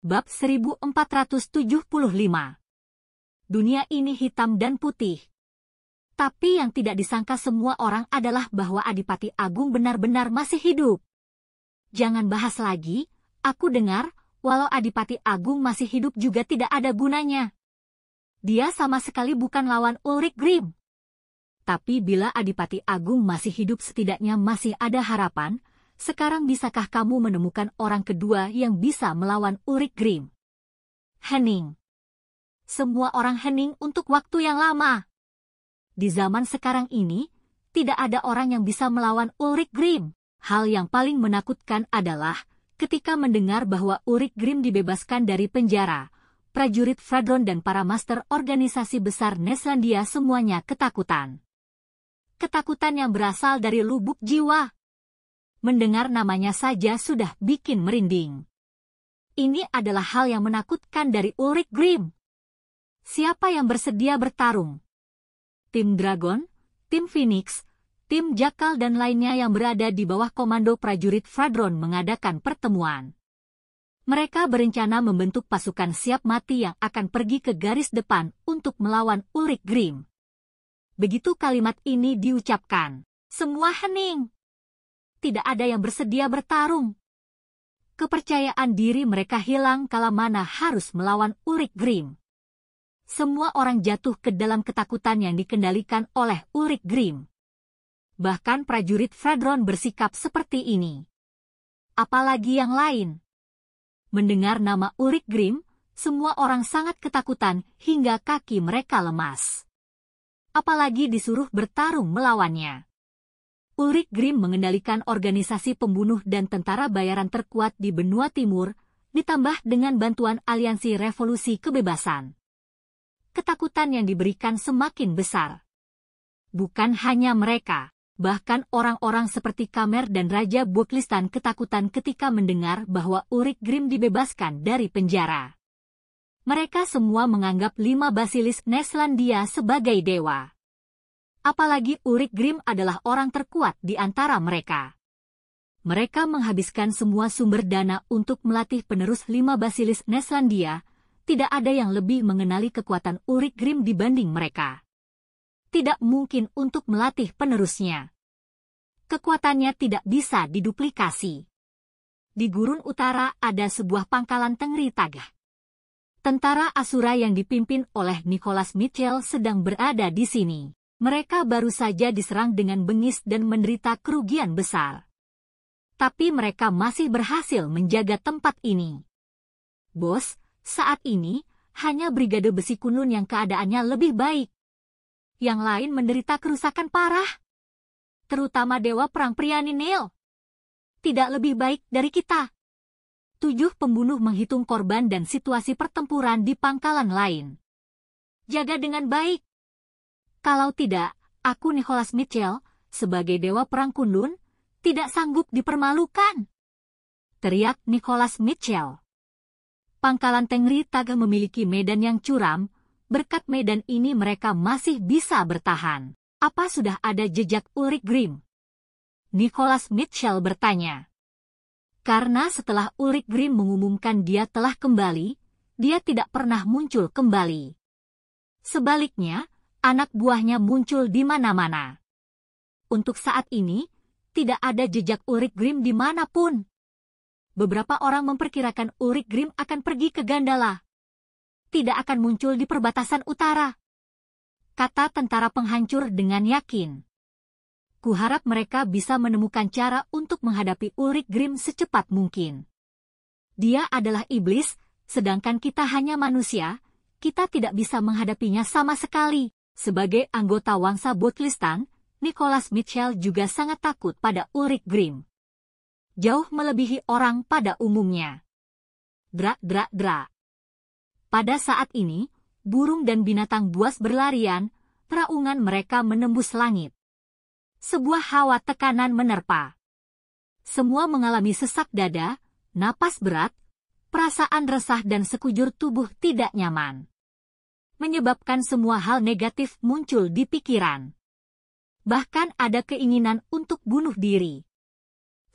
Bab 1475. Dunia ini hitam dan putih. Tapi yang tidak disangka semua orang adalah bahwa Adipati Agung benar-benar masih hidup. Jangan bahas lagi, aku dengar, walau Adipati Agung masih hidup juga tidak ada gunanya. Dia sama sekali bukan lawan Ulrich Grimm. Tapi bila Adipati Agung masih hidup setidaknya masih ada harapan. Sekarang bisakah kamu menemukan orang kedua yang bisa melawan Ulrich Grimm? Hening. Semua orang hening untuk waktu yang lama. Di zaman sekarang ini, tidak ada orang yang bisa melawan Ulrich Grimm. Hal yang paling menakutkan adalah ketika mendengar bahwa Ulrich Grimm dibebaskan dari penjara. Prajurit Fradron dan para master organisasi besar Neslandia semuanya ketakutan. Ketakutan yang berasal dari lubuk jiwa. Mendengar namanya saja sudah bikin merinding. Ini adalah hal yang menakutkan dari Ulrich Grimm. Siapa yang bersedia bertarung? Tim Dragon, tim Phoenix, tim Jakal dan lainnya yang berada di bawah komando prajurit Fradron mengadakan pertemuan. Mereka berencana membentuk pasukan siap mati yang akan pergi ke garis depan untuk melawan Ulrich Grimm. Begitu kalimat ini diucapkan, semua hening. Tidak ada yang bersedia bertarung. Kepercayaan diri mereka hilang kala mana harus melawan Ulrich Grimm. Semua orang jatuh ke dalam ketakutan yang dikendalikan oleh Ulrich Grimm. Bahkan prajurit Fradron bersikap seperti ini. Apalagi yang lain. Mendengar nama Ulrich Grimm, semua orang sangat ketakutan hingga kaki mereka lemas. Apalagi disuruh bertarung melawannya. Ulrich Grimm mengendalikan organisasi pembunuh dan tentara bayaran terkuat di benua timur, ditambah dengan bantuan aliansi revolusi kebebasan. Ketakutan yang diberikan semakin besar. Bukan hanya mereka, bahkan orang-orang seperti Kamer dan Raja Buklistan ketakutan ketika mendengar bahwa Ulrich Grimm dibebaskan dari penjara. Mereka semua menganggap 5 Basilisk Neslandia sebagai dewa. Apalagi Ulrich Grimm adalah orang terkuat di antara mereka. Mereka menghabiskan semua sumber dana untuk melatih penerus 5 Basilisk Neslandia. Tidak ada yang lebih mengenali kekuatan Ulrich Grimm dibanding mereka. Tidak mungkin untuk melatih penerusnya. Kekuatannya tidak bisa diduplikasi. Di gurun utara ada sebuah pangkalan Tengri Tagah. Tentara Asura yang dipimpin oleh Nicholas Mitchell sedang berada di sini. Mereka baru saja diserang dengan bengis dan menderita kerugian besar. Tapi mereka masih berhasil menjaga tempat ini. Bos, saat ini, hanya Brigade Besi Kunlun yang keadaannya lebih baik. Yang lain menderita kerusakan parah. Terutama Dewa Perang Priani Neil. Tidak lebih baik dari kita. 7 pembunuh menghitung korban dan situasi pertempuran di pangkalan lain. Jaga dengan baik. Kalau tidak, aku Nicholas Mitchell, sebagai Dewa Perang Kunlun, tidak sanggup dipermalukan. Teriak Nicholas Mitchell. Pangkalan Tengri Tagah memiliki medan yang curam, berkat medan ini mereka masih bisa bertahan. Apa sudah ada jejak Ulrich Grimm? Nicholas Mitchell bertanya. Karena setelah Ulrich Grimm mengumumkan dia telah kembali, dia tidak pernah muncul kembali. Sebaliknya, anak buahnya muncul di mana-mana. Untuk saat ini, tidak ada jejak Ulrich Grimm dimanapun. Beberapa orang memperkirakan Ulrich Grimm akan pergi ke Gandala. Tidak akan muncul di perbatasan utara. Kata tentara penghancur dengan yakin. Kuharap mereka bisa menemukan cara untuk menghadapi Ulrich Grimm secepat mungkin. Dia adalah iblis, sedangkan kita hanya manusia, kita tidak bisa menghadapinya sama sekali. Sebagai anggota Wangsa Buklistan, Nicholas Mitchell juga sangat takut pada Ulrich Grimm. Jauh melebihi orang pada umumnya. Dra. Pada saat ini, burung dan binatang buas berlarian, peraungan mereka menembus langit. Sebuah hawa tekanan menerpa. Semua mengalami sesak dada, napas berat, perasaan resah dan sekujur tubuh tidak nyaman. Menyebabkan semua hal negatif muncul di pikiran. Bahkan ada keinginan untuk bunuh diri.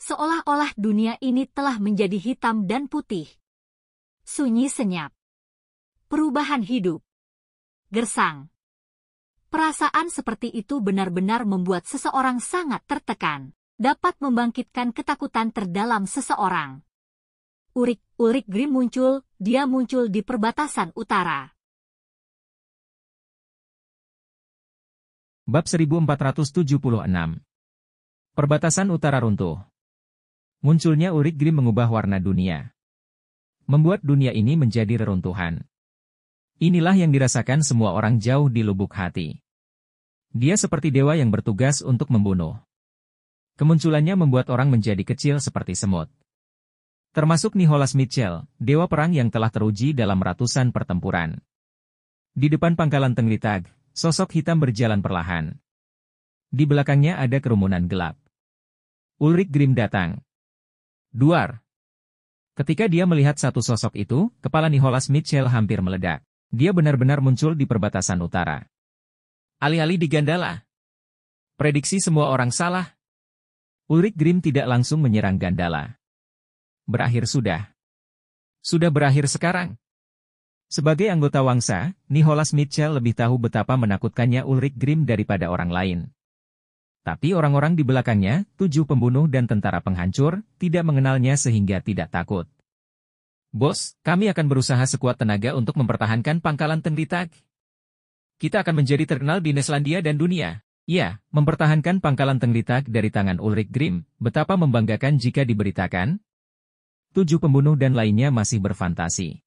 Seolah-olah dunia ini telah menjadi hitam dan putih. Sunyi senyap. Perubahan hidup. Gersang. Perasaan seperti itu benar-benar membuat seseorang sangat tertekan. Dapat membangkitkan ketakutan terdalam seseorang. Ulrich Grimm muncul, dia muncul di perbatasan utara. Bab 1476. Perbatasan utara runtuh. Munculnya Ulrich Grimm mengubah warna dunia. Membuat dunia ini menjadi reruntuhan. Inilah yang dirasakan semua orang jauh di lubuk hati. Dia seperti dewa yang bertugas untuk membunuh. Kemunculannya membuat orang menjadi kecil seperti semut. Termasuk Nicholas Mitchell, dewa perang yang telah teruji dalam ratusan pertempuran. Di depan pangkalan Tenglitag, sosok hitam berjalan perlahan. Di belakangnya ada kerumunan gelap. Ulrich Grimm datang. Duar. Ketika dia melihat satu sosok itu, kepala Nicholas Mitchell hampir meledak. Dia benar-benar muncul di perbatasan utara. Alih-alih di Gandala. Prediksi semua orang salah. Ulrich Grimm tidak langsung menyerang Gandala. Berakhir sudah. Sudah berakhir sekarang. Sebagai anggota Wangsa, Nicholas Mitchell lebih tahu betapa menakutkannya Ulrich Grimm daripada orang lain. Tapi orang-orang di belakangnya, 7 pembunuh dan tentara penghancur, tidak mengenalnya sehingga tidak takut. Bos, kami akan berusaha sekuat tenaga untuk mempertahankan pangkalan Tenglitag. Kita akan menjadi terkenal di Neslandia dan dunia. Ya, mempertahankan pangkalan Tenglitag dari tangan Ulrich Grimm, betapa membanggakan jika diberitakan. 7 pembunuh dan lainnya masih berfantasi.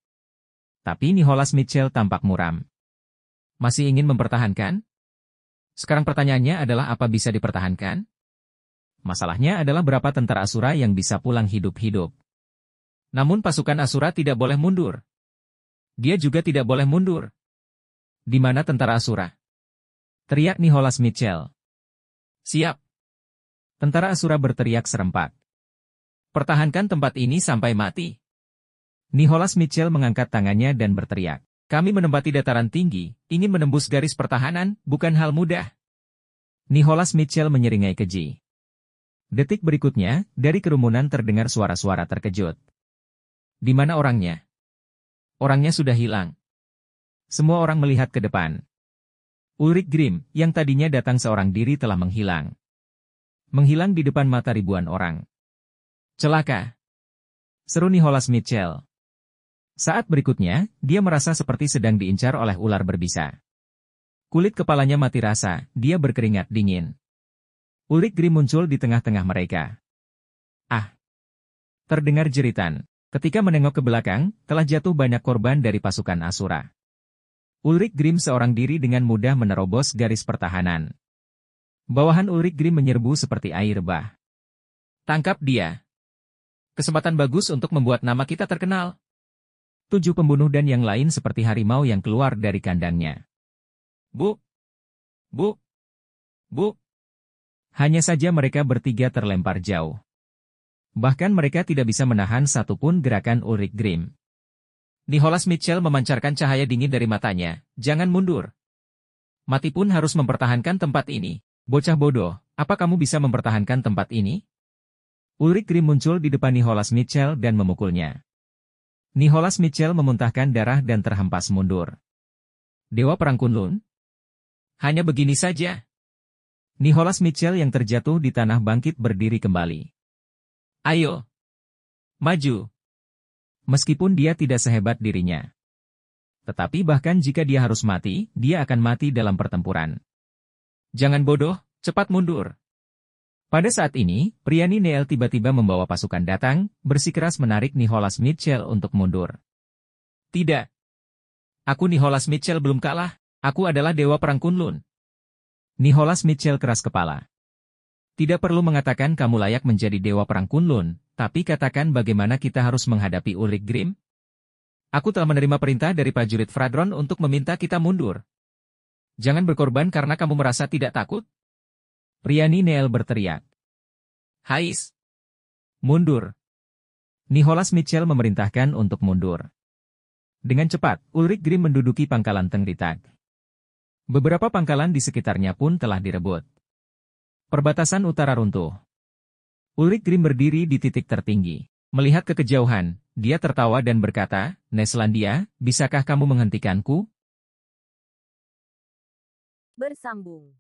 Tapi Nicholas Mitchell tampak muram. Masih ingin mempertahankan? Sekarang pertanyaannya adalah apa bisa dipertahankan? Masalahnya adalah berapa tentara Asura yang bisa pulang hidup-hidup. Namun pasukan Asura tidak boleh mundur. Dia juga tidak boleh mundur. Di mana tentara Asura? Teriak Nicholas Mitchell. Siap. Tentara Asura berteriak serempak. Pertahankan tempat ini sampai mati. Nicholas Mitchell mengangkat tangannya dan berteriak. Kami menempati dataran tinggi, ingin menembus garis pertahanan, bukan hal mudah. Nicholas Mitchell menyeringai keji. Detik berikutnya, dari kerumunan terdengar suara-suara terkejut. Di mana orangnya? Orangnya sudah hilang. Semua orang melihat ke depan. Ulrich Grimm, yang tadinya datang seorang diri telah menghilang. Menghilang di depan mata ribuan orang. Celaka! Seru Nicholas Mitchell. Saat berikutnya, dia merasa seperti sedang diincar oleh ular berbisa. Kulit kepalanya mati rasa, dia berkeringat dingin. Ulrich Grimm muncul di tengah-tengah mereka. Ah! Terdengar jeritan. Ketika menengok ke belakang, telah jatuh banyak korban dari pasukan Asura. Ulrich Grimm seorang diri dengan mudah menerobos garis pertahanan. Bawahan Ulrich Grimm menyerbu seperti air bah. Tangkap dia. Kesempatan bagus untuk membuat nama kita terkenal. 7 pembunuh dan yang lain seperti harimau yang keluar dari kandangnya. Bu! Bu! Bu! Hanya saja mereka bertiga terlempar jauh. Bahkan mereka tidak bisa menahan satupun gerakan Ulrich Grimm. Nicholas Mitchell memancarkan cahaya dingin dari matanya. Jangan mundur. Mati pun harus mempertahankan tempat ini. Bocah bodoh, apa kamu bisa mempertahankan tempat ini? Ulrich Grimm muncul di depan Nicholas Mitchell dan memukulnya. Nicholas Mitchell memuntahkan darah dan terhempas mundur. Dewa Perang Kunlun? Hanya begini saja. Nicholas Mitchell yang terjatuh di tanah bangkit berdiri kembali. Ayo. Maju. Meskipun dia tidak sehebat dirinya. Tetapi bahkan jika dia harus mati, dia akan mati dalam pertempuran. Jangan bodoh, cepat mundur. Pada saat ini, Priani Neel tiba-tiba membawa pasukan datang, bersikeras menarik Nicholas Mitchell untuk mundur. Tidak. Aku Nicholas Mitchell belum kalah, aku adalah Dewa Perang Kunlun. Nicholas Mitchell keras kepala. Tidak perlu mengatakan kamu layak menjadi Dewa Perang Kunlun, tapi katakan bagaimana kita harus menghadapi Ulrich Grimm? Aku telah menerima perintah dari prajurit Fradron untuk meminta kita mundur. Jangan berkorban karena kamu merasa tidak takut. Priani Neel berteriak. Hais! Mundur! Nicholas Mitchell memerintahkan untuk mundur. Dengan cepat, Ulrich Grimm menduduki pangkalan Tenglitag. Beberapa pangkalan di sekitarnya pun telah direbut. Perbatasan utara runtuh. Ulrich Grimm berdiri di titik tertinggi. Melihat ke kejauhan, Dia tertawa dan berkata, Neslandia, bisakah kamu menghentikanku? Bersambung.